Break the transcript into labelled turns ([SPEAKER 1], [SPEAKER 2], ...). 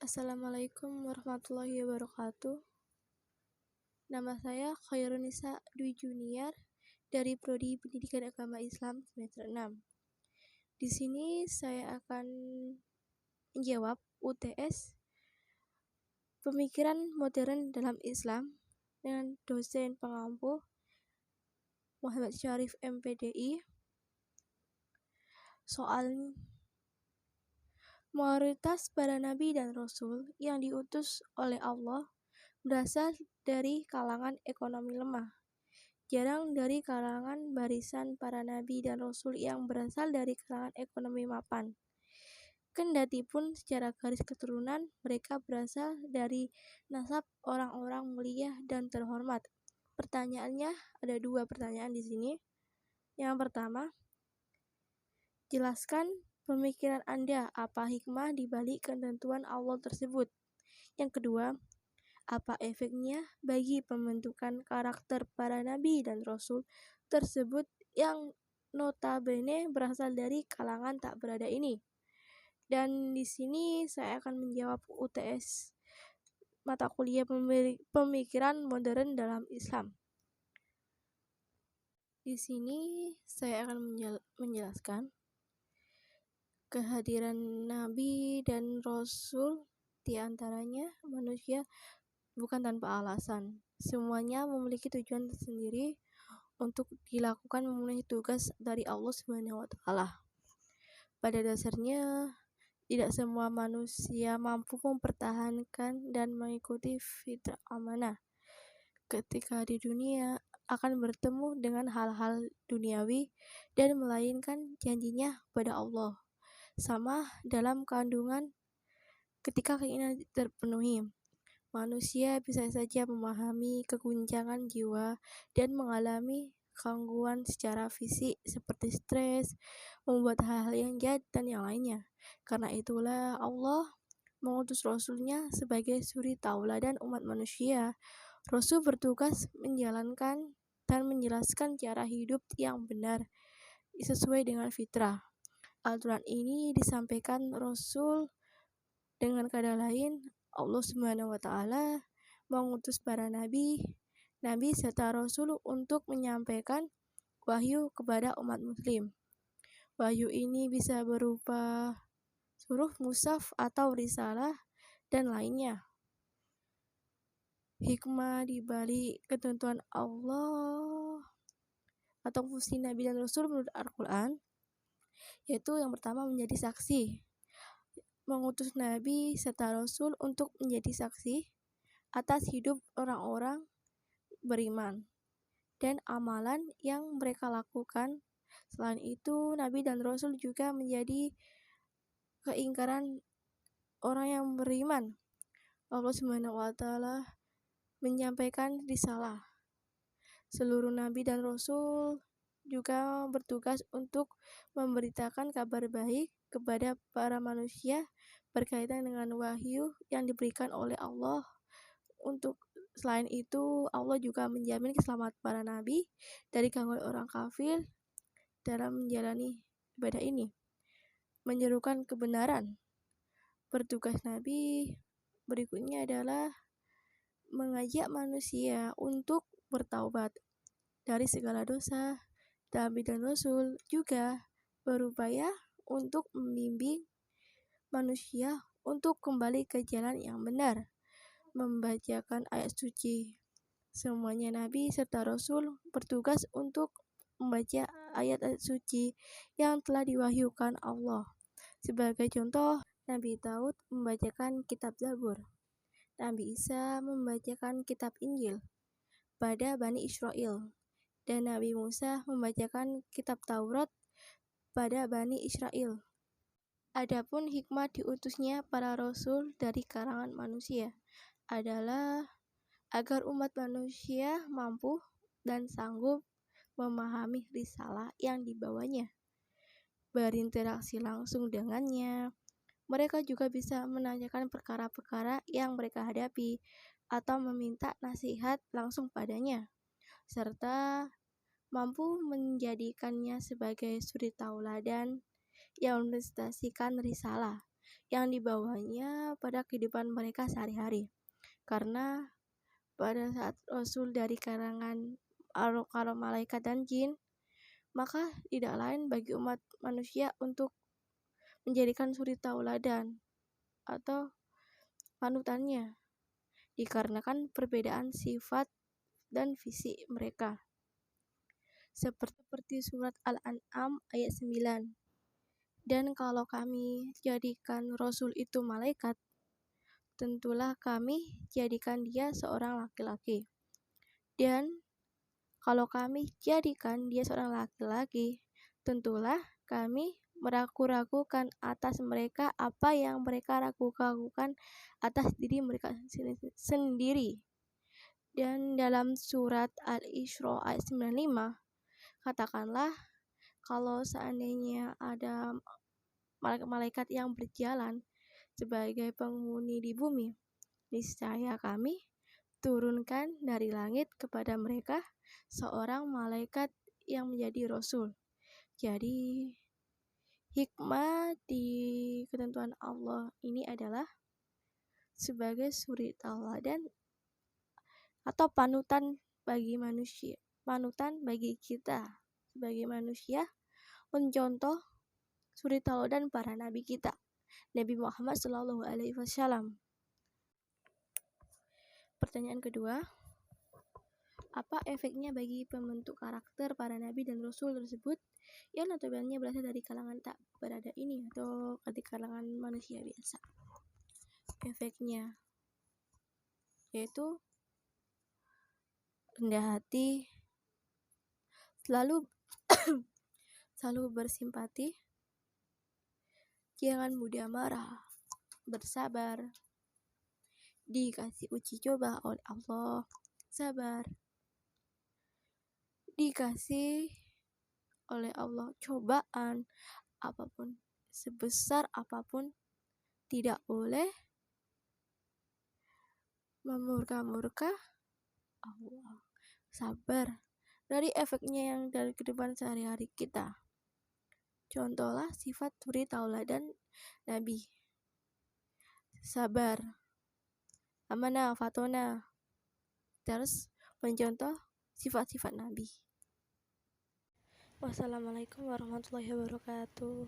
[SPEAKER 1] Assalamualaikum warahmatullahi wabarakatuh. Nama saya Khairunisa Dwi Junior dari Prodi Pendidikan Agama Islam semester 6. Di sini saya akan menjawab UTS Pemikiran Modern dalam Islam dengan dosen pengampu Muhammad Syarif MPDI. Soal mayoritas para nabi dan rasul yang diutus oleh Allah berasal dari kalangan ekonomi lemah. Jarang dari kalangan barisan para nabi dan rasul yang berasal dari kalangan ekonomi mapan. Kendati pun secara garis keturunan mereka berasal dari nasab orang-orang mulia dan terhormat. Pertanyaannya ada 2 pertanyaan di sini. Yang pertama, jelaskan pemikiran Anda apa hikmah di balik ketentuan Allah tersebut. Yang kedua, apa efeknya bagi pembentukan karakter para nabi dan rasul tersebut yang notabene berasal dari kalangan tak berada ini? Dan di sini saya akan menjawab UTS mata kuliah pemikiran modern dalam Islam. Di sini saya akan menjelaskan kehadiran nabi dan rasul, di antaranya manusia bukan tanpa alasan. Semuanya memiliki tujuan tersendiri untuk dilakukan memenuhi tugas dari Allah SWT. Pada dasarnya, tidak semua manusia mampu mempertahankan dan mengikuti fitrah amanah ketika di dunia akan bertemu dengan hal-hal duniawi dan melainkan janjinya kepada Allah. Sama dalam kandungan ketika keinginan terpenuhi. Manusia bisa saja memahami keguncangan jiwa dan mengalami gangguan secara fisik seperti stres, membuat hal-hal yang jahat dan yang lainnya. Karena itulah Allah mengutus Rasulnya sebagai suri tauladan umat manusia. Rasul bertugas menjalankan dan menjelaskan cara hidup yang benar sesuai dengan fitrah. Aturan ini disampaikan Rasul dengan kata lain. Allah SWT mengutus para nabi serta rasul untuk menyampaikan wahyu kepada umat muslim. Wahyu ini bisa berupa huruf mushaf atau risalah dan lainnya. Hikmah di balik ketentuan Allah atau fungsi nabi dan rasul menurut Al-Quran, yaitu yang pertama menjadi saksi. Mengutus nabi serta rasul untuk menjadi saksi atas hidup orang-orang beriman dan amalan yang mereka lakukan. Selain itu, nabi dan rasul juga menjadi keingkaran orang yang beriman. Allah SWT menyampaikan risalah. Seluruh nabi dan rasul juga bertugas untuk memberitakan kabar baik kepada para manusia berkaitan dengan wahyu yang diberikan oleh Allah. Selain itu, Allah juga menjamin keselamatan para nabi dari gangguan orang kafir dalam menjalani ibadah ini. Menyerukan kebenaran. Bertugas nabi berikutnya adalah mengajak manusia untuk bertaubat dari segala dosa. Nabi dan Rasul juga berupaya untuk membimbing manusia untuk kembali ke jalan yang benar, membacakan ayat suci. Semuanya Nabi serta Rasul bertugas untuk membaca ayat-ayat suci yang telah diwahyukan Allah. Sebagai contoh, Nabi Daud membacakan kitab Zabur, Nabi Isa membacakan kitab Injil pada Bani Israel, dan Nabi Musa membacakan kitab Taurat pada Bani Israel. Adapun hikmah diutusnya para rasul dari kalangan manusia adalah agar umat manusia mampu dan sanggup memahami risalah yang dibawanya, berinteraksi langsung dengannya. Mereka juga bisa menanyakan perkara-perkara yang mereka hadapi atau meminta nasihat langsung padanya, serta mampu menjadikannya sebagai suri tauladan yang merepresentasikan risalah. yang dibawanya pada kehidupan mereka sehari-hari. Karena pada saat Rasul dari kalangan para malaikat dan jin, maka tidak lain bagi umat manusia untuk menjadikan suri tauladan atau panutannya, dikarenakan perbedaan sifat dan visi mereka. Seperti surat Al-An'am ayat 9. Dan kalau kami jadikan Rasul itu malaikat, tentulah kami jadikan dia seorang laki-laki. Dan kalau kami jadikan dia seorang laki-laki, tentulah kami meragu-ragukan atas mereka apa yang mereka ragu-ragukan atas diri mereka sendiri. Dan dalam surat Al-Isra ayat 95, katakanlah kalau seandainya ada malaikat yang berjalan sebagai penghuni di bumi, niscaya kami turunkan dari langit kepada mereka seorang malaikat yang menjadi rasul. Jadi hikmah di ketentuan Allah ini adalah sebagai suri tauladan atau panutan bagi manusia, panutan bagi kita sebagai manusia, mencontoh suri tauladan para nabi kita, Nabi Muhammad SAW. Pertanyaan kedua, apa efeknya bagi pembentuk karakter para nabi dan rasul tersebut yang notabene berasal dari kalangan tak berada ini atau dari kalangan manusia biasa? Efeknya yaitu rendah hati, selalu bersimpati, jangan mudah marah, bersabar, dikasih uji coba oleh Allah, sabar, dikasih oleh Allah cobaan apapun, sebesar apapun, tidak boleh memurka-murka Allah, sabar. Dari efeknya yang dari kehidupan sehari-hari kita, contohlah sifat suri tauladan Nabi, sabar, amanah, fatona, terus mencontoh sifat-sifat Nabi. Wassalamualaikum warahmatullahi wabarakatuh.